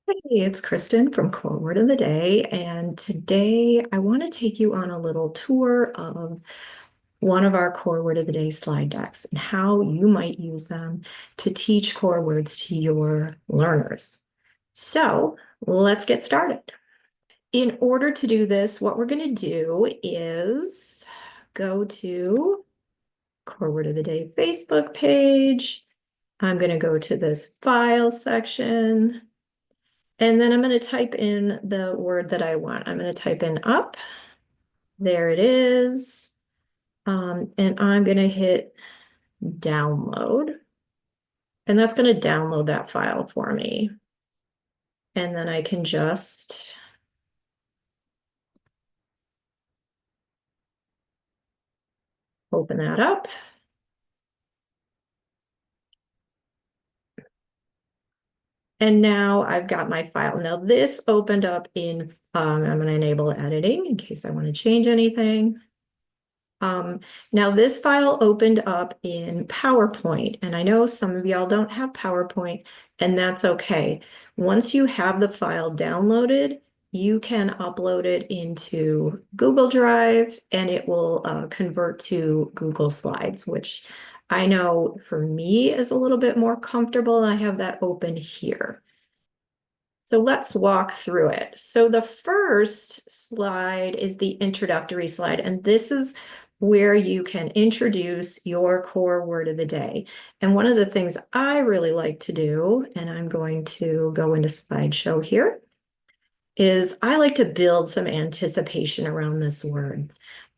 Hey, it's Kristen from Core Word of the Day, and today I want to take you on a little tour of one of our Core Word of the Day slide decks and how you might use them to teach core words to your learners. So let's get started. In order to do this, what we're going to do is go to Core Word of the Day Facebook page. I'm going to go to this file section. And then I'm going to type in the word that I want. I'm going to type in up. There it is. And I'm going to hit download. And that's going to download that file for me. And then I can just open that up. And now I've got my file. Now this opened up in, I'm going to enable editing in case I want to change anything. Now this file opened up in PowerPoint, and I know some of y'all don't have PowerPoint, and that's okay. Once you have the file downloaded, you can upload it into Google Drive, and it will convert to Google Slides, which I know for me is a little bit more comfortable. I have that open here. So let's walk through it. So the first slide is the introductory slide, and this is where you can introduce your core word of the day. And one of the things I really like to do, and I'm going to go into slideshow here, is I like to build some anticipation around this word.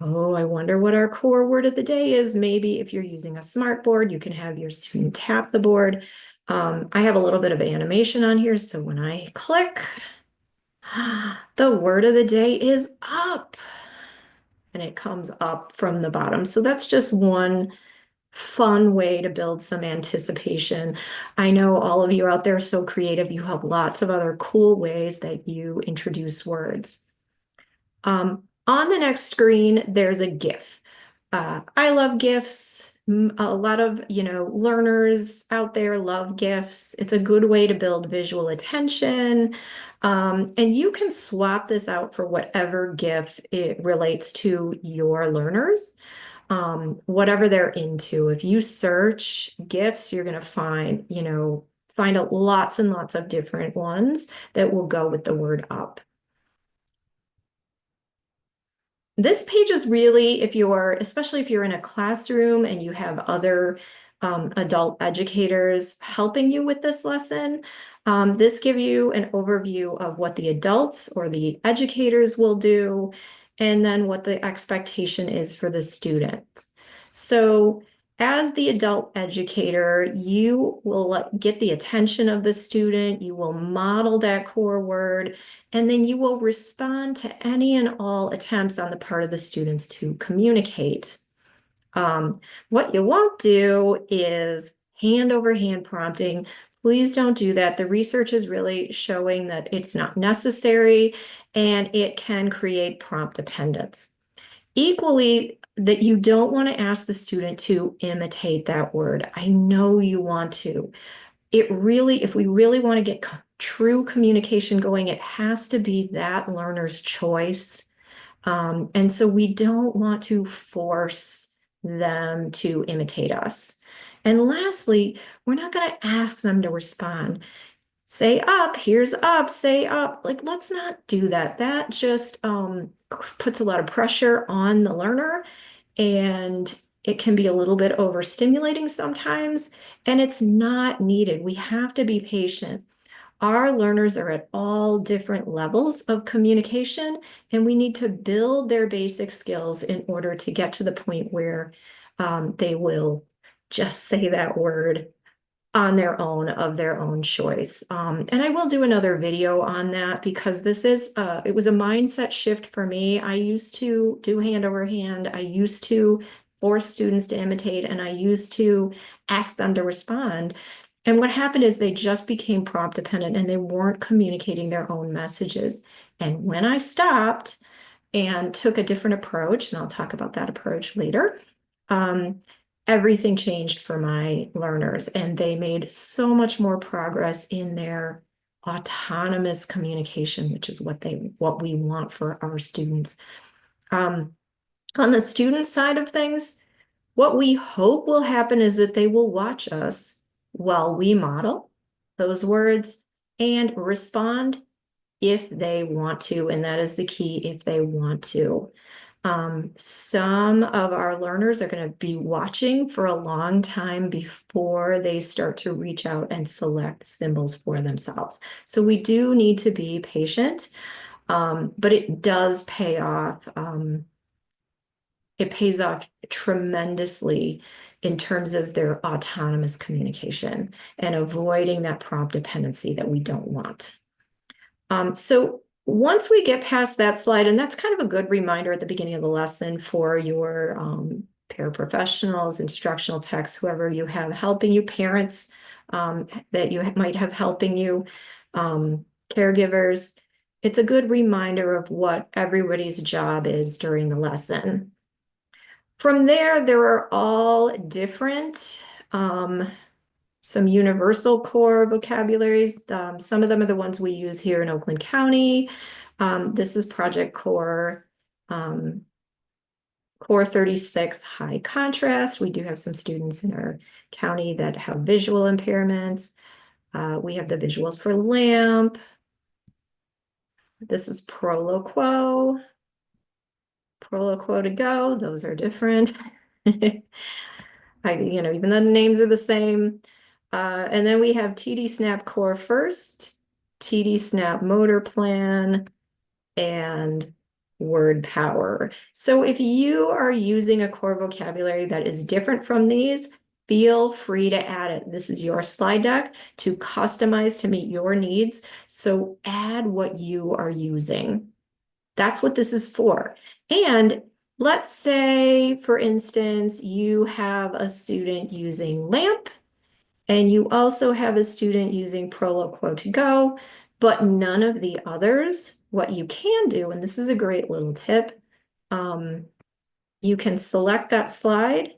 Oh, I wonder what our core word of the day is. Maybe if you're using a smart board, you can have your student tap the board. I have a little bit of animation on here, so when I click, the word of the day is up, and it comes up from the bottom. So that's just one fun way to build some anticipation. I know all of you out there are so creative. You have lots of other cool ways that you introduce words. On the next screen, there's a GIF. I love GIFs. A lot of, learners out there love GIFs. It's a good way to build visual attention. And you can swap this out for whatever GIF it relates to your learners, whatever they're into. If you search GIFs, you're going to find out lots and lots of different ones that will go with the word up. This page is really, especially if you're in a classroom and you have other adult educators helping you with this lesson, this gives you an overview of what the adults or the educators will do, and then what the expectation is for the students. So as the adult educator, you will get the attention of the student, you will model that core word, and then you will respond to any and all attempts on the part of the students to communicate. What you won't do is hand over hand prompting. Please don't do that. The research is really showing that it's not necessary and it can create prompt dependence. Equally, that you don't want to ask the student to imitate that word. I know you want to. If we really want to get true communication going, it has to be that learner's choice. And so we don't want to force them to imitate us. And lastly, we're not going to ask them to respond. Say up, here's up, say up. Like, let's not do that. That just puts a lot of pressure on the learner, and it can be a little bit overstimulating sometimes, and it's not needed. We have to be patient. Our learners are at all different levels of communication, and we need to build their basic skills in order to get to the point where they will just say that word on their own, of their own choice. And I will do another video on that because it was a mindset shift for me. I used to do hand over hand. I used to force students to imitate, and I used to ask them to respond. And what happened is they just became prompt dependent and they weren't communicating their own messages. And when I stopped and took a different approach, and I'll talk about that approach later, um, everything changed for my learners, and they made so much more progress in their autonomous communication, which is what we want for our students. On the student side of things, what we hope will happen is that they will watch us while we model those words and respond if they want to, and that is the key, if they want to. Some of our learners are going to be watching for a long time before they start to reach out and select symbols for themselves. So we do need to be patient, but it does pay off. It pays off tremendously in terms of their autonomous communication and avoiding that prompt dependency that we don't want. So once we get past that slide, and that's kind of a good reminder at the beginning of the lesson for your paraprofessionals, instructional techs, whoever you have helping you, parents that you might have helping you, caregivers, it's a good reminder of what everybody's job is during the lesson. From there are all different some universal core vocabularies. Some of them are the ones we use here in Oakland County. This is Project Core, Core 36 High Contrast. We do have some students in our county that have visual impairments. We have the visuals for LAMP. This is Proloquo. Proloquo to Go, those are different. Even though the names are the same. And then we have TD Snap Core First, TD Snap Motor Plan, and Word Power. So if you are using a core vocabulary that is different from these, feel free to add it. This is your slide deck to customize to meet your needs. So add what you are using. That's what this is for. And let's say, for instance, you have a student using LAMP, and you also have a student using Proloquo to Go, but none of the others. What you can do, and this is a great little tip, you can select that slide,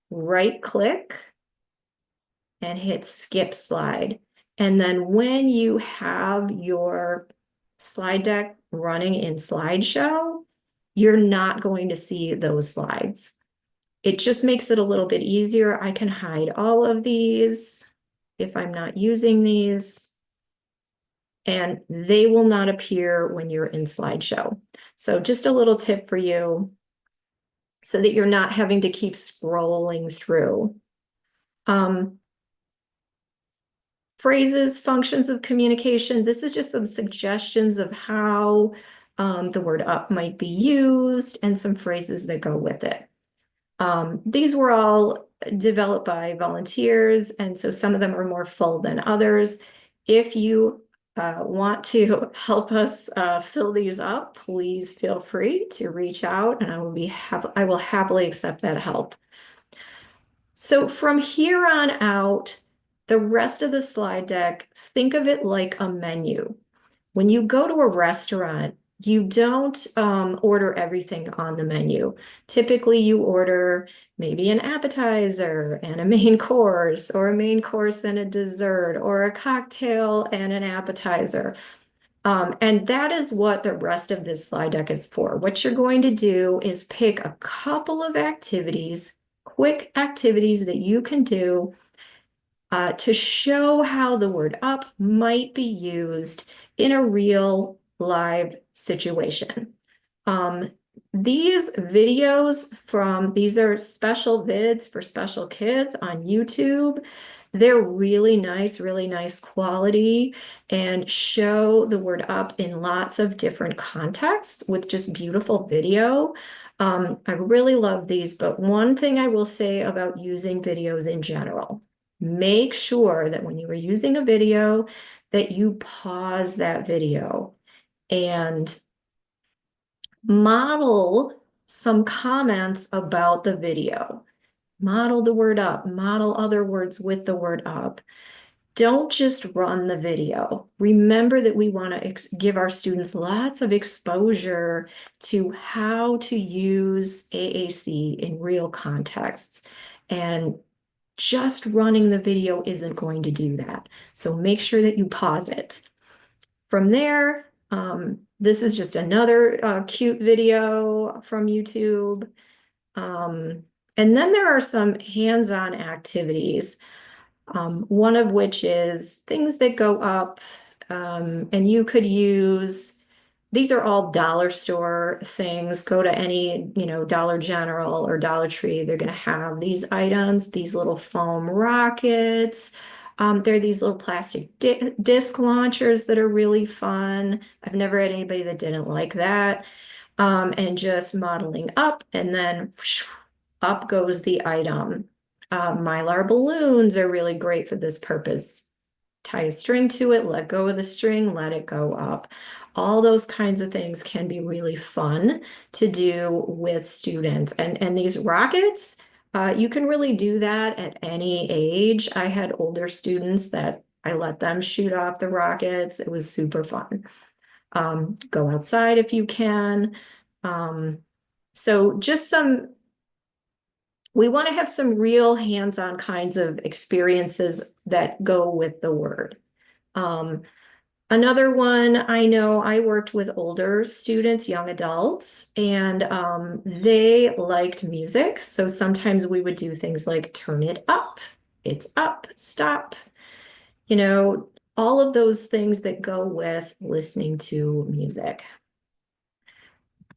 right-click, and hit Skip Slide. And then when you have your slide deck running in slideshow, you're not going to see those slides. It just makes it a little bit easier. I can hide all of these if I'm not using these, and they will not appear when you're in slideshow. So just a little tip for you so that you're not having to keep scrolling through. Phrases, functions of communication. This is just some suggestions of how the word up might be used and some phrases that go with it. These were all developed by volunteers, and so some of them are more full than others. If you want to help us fill these up, please feel free to reach out, and I will happily accept that help. So from here on out, the rest of the slide deck, think of it like a menu. When you go to a restaurant, you don't order everything on the menu. Typically, you order maybe an appetizer and a main course, or a main course and a dessert, or a cocktail and an appetizer. And that is what the rest of this slide deck is for. What you're going to do is pick a couple of activities, quick activities that you can do to show how the word up might be used in a real live situation. These videos these are special vids for special kids on YouTube. They're really nice quality, and show the word up in lots of different contexts with just beautiful video. I really love these, but one thing I will say about using videos in general, make sure that when you are using a video that you pause that video and model some comments about the video. Model the word up, model other words with the word up. Don't just run the video. Remember that we want to give our students lots of exposure to how to use AAC in real contexts. And just running the video isn't going to do that. So make sure that you pause it. From there, this is just another cute video from YouTube. And then there are some hands-on activities, one of which is things that go up, and you could use, these are all dollar store things. Go to any, Dollar General or Dollar Tree. They're going to have these items, these little foam rockets. There are these little plastic disc launchers that are really fun. I've never had anybody that didn't like that. And just modeling up, and then whoosh, up goes the item. Mylar balloons are really great for this purpose. Tie a string to it, let go of the string, let it go up. All those kinds of things can be really fun to do with students. And these rockets, you can really do that at any age. I had older students that I let them shoot off the rockets. It was super fun. Go outside if you can. So just we want to have some real hands-on kinds of experiences that go with the word. Another one, I know I worked with older students, young adults, and they liked music. So sometimes we would do things like turn it up, it's up, stop, all of those things that go with listening to music.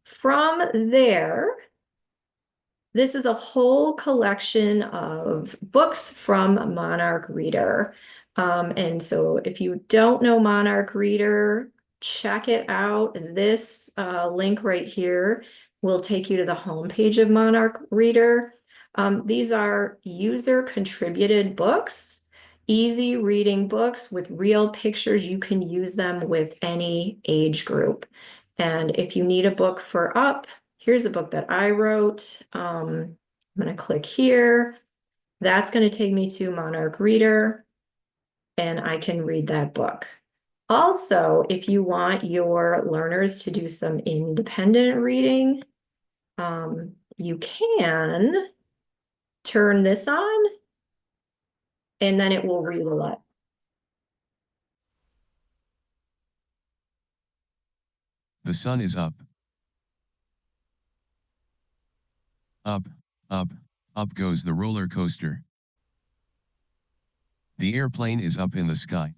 From there, this is a whole collection of books from Monarch Reader. And so if you don't know Monarch Reader, check it out. This link right here will take you to the homepage of Monarch Reader. These are user-contributed books, easy reading books with real pictures. You can use them with any age group. And if you need a book for up, here's a book that I wrote. I'm going to click here. That's going to take me to Monarch Reader, and I can read that book. Also, if you want your learners to do some independent reading, you can turn this on, and then it will read a lot. The sun is up. Up, up, up goes the roller coaster. The airplane is up in the sky.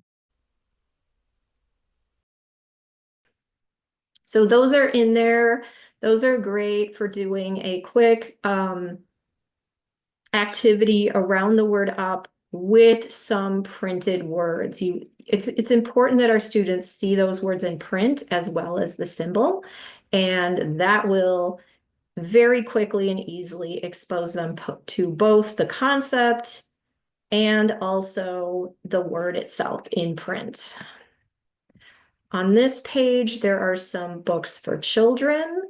So those are in there. Those are great for doing a quick activity around the word up with some printed words. It's important that our students see those words in print as well as the symbol, and that will very quickly and easily expose them to both the concept and also the word itself in print. On this page, there are some books for children,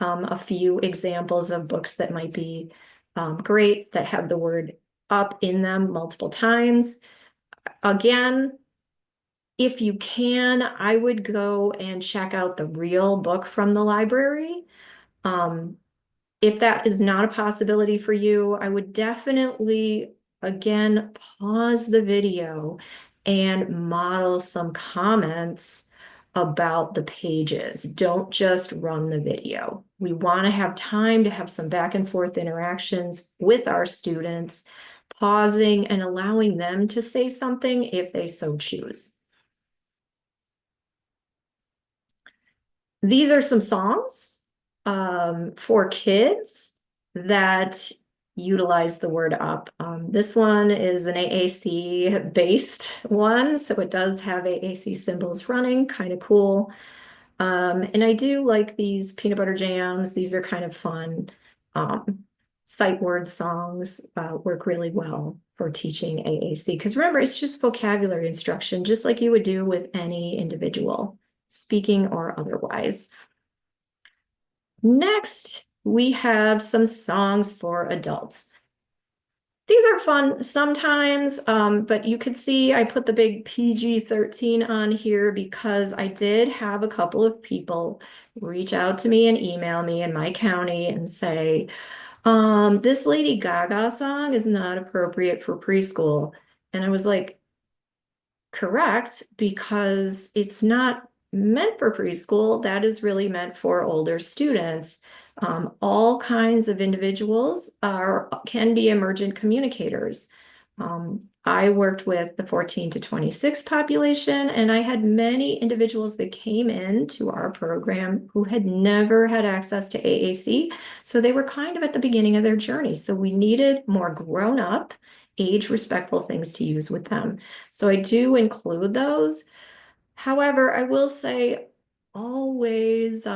a few examples of books that might be great that have the word up in them multiple times. Again, if you can, I would go and check out the real book from the library. If that is not a possibility for you, I would definitely, again, pause the video and model some comments about the pages. Don't just run the video. We want to have time to have some back and forth interactions with our students, pausing and allowing them to say something if they so choose. These are some songs for kids that utilize the word up. This one is an AAC based one, so it does have AAC symbols running, kind of cool. And I do like these peanut butter jams. These are kind of fun. Sight word songs work really well for teaching AAC, because remember, it's just vocabulary instruction, just like you would do with any individual, speaking or otherwise. Next, we have some songs for adults. These are fun sometimes, but you could see I put the big PG-13 on here because I did have a couple of people reach out to me and email me in my county and say, This Lady Gaga song is not appropriate for preschool. And I was like, correct, because it's not meant for preschool. That is really meant for older students. All kinds of individuals can be emergent communicators. I worked with the 14 to 26 population, and I had many individuals that came into our program who had never had access to AAC. So they were kind of at the beginning of their journey. So we needed more grown-up, age-respectful things to use with them. So I do include those. However, I will say always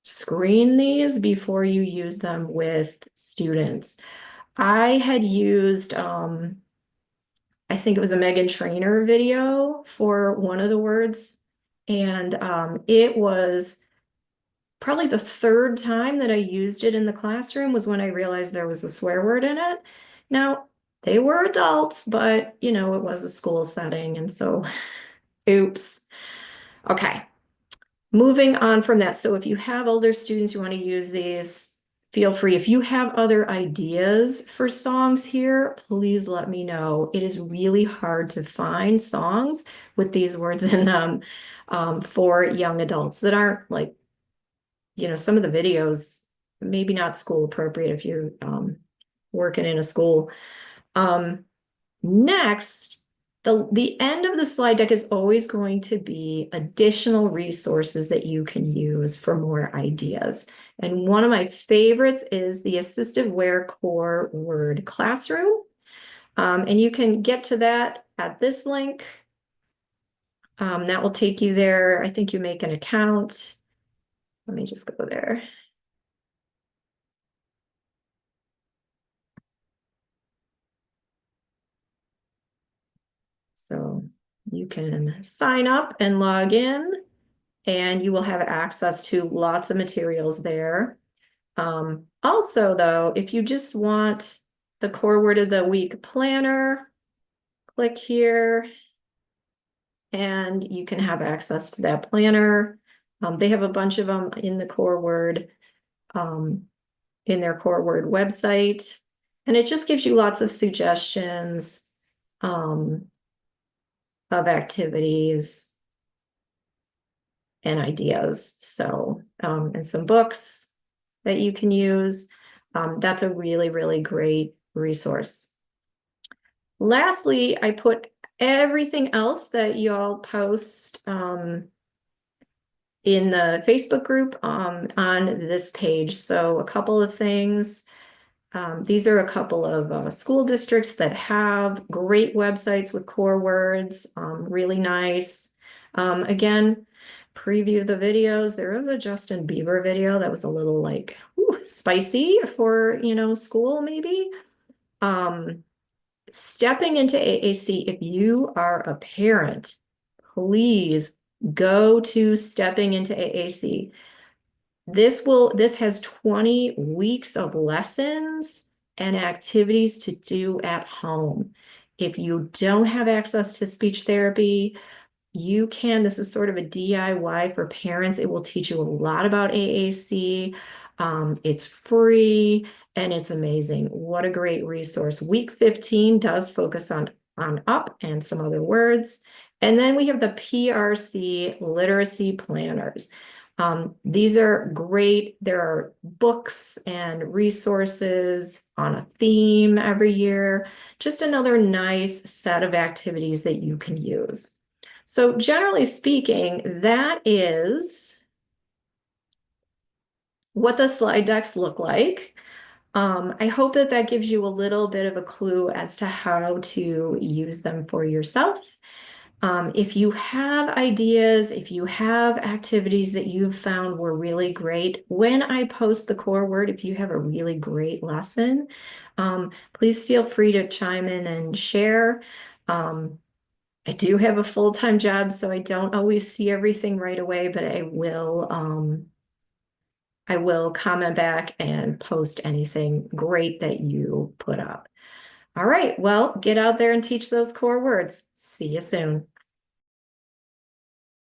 screen these before you use them with students. I had used, I think it was a Meghan Trainor video for one of the words, and it was probably the third time that I used it in the classroom was when I realized there was a swear word in it. Now, they were adults, but you know, it was a school setting, and so oops. Okay, moving on from that. So if you have older students who want to use these, feel free. If you have other ideas for songs here, please let me know. It is really hard to find songs with these words in them for young adults that aren't like, you know, some of the videos, maybe not school appropriate if you're working in a school. Next, the end of the slide deck is always going to be additional resources that you can use for more ideas. And one of my favorites is the Assistive Wear Core Word Classroom. And you can get to that at this link. That will take you there. I think you make an account. Let me just go there. So you can sign up and log in, and you will have access to lots of materials there. Also, though, if you just want the core word of the week planner, click here, and you can have access to that planner. They have a bunch of them in the core word, in their core word website, and it just gives you lots of suggestions of activities and ideas. So, and some books that you can use. That's a really, really great resource. Lastly, I put everything else that y'all post in the Facebook group on this page. So a couple of things. These are a couple of school districts that have great websites with core words, really nice. Again, preview the videos. There was a Justin Bieber video that was a little like spicy for, you know, school maybe. Stepping into AAC, if you are a parent, please go to Stepping into AAC. This has 20 weeks of lessons and activities to do at home. If you don't have access to speech therapy, you can, this is sort of a DIY for parents. It will teach you a lot about AAC. It's free and it's amazing. What a great resource. Week 15 does focus on up and some other words. And then we have the PRC literacy planners. These are great. There are books and resources on a theme every year. Just another nice set of activities that you can use. So generally speaking, that is what the slide decks look like. I hope that that gives you a little bit of a clue as to how to use them for yourself. If you have ideas, if you have activities that you've found were really great, when I post the core word, if you have a really great lesson, please feel free to chime in and share. I do have a full-time job, so I don't always see everything right away, but I will comment back and post anything great that you put up. All right, well, get out there and teach those core words. See you soon.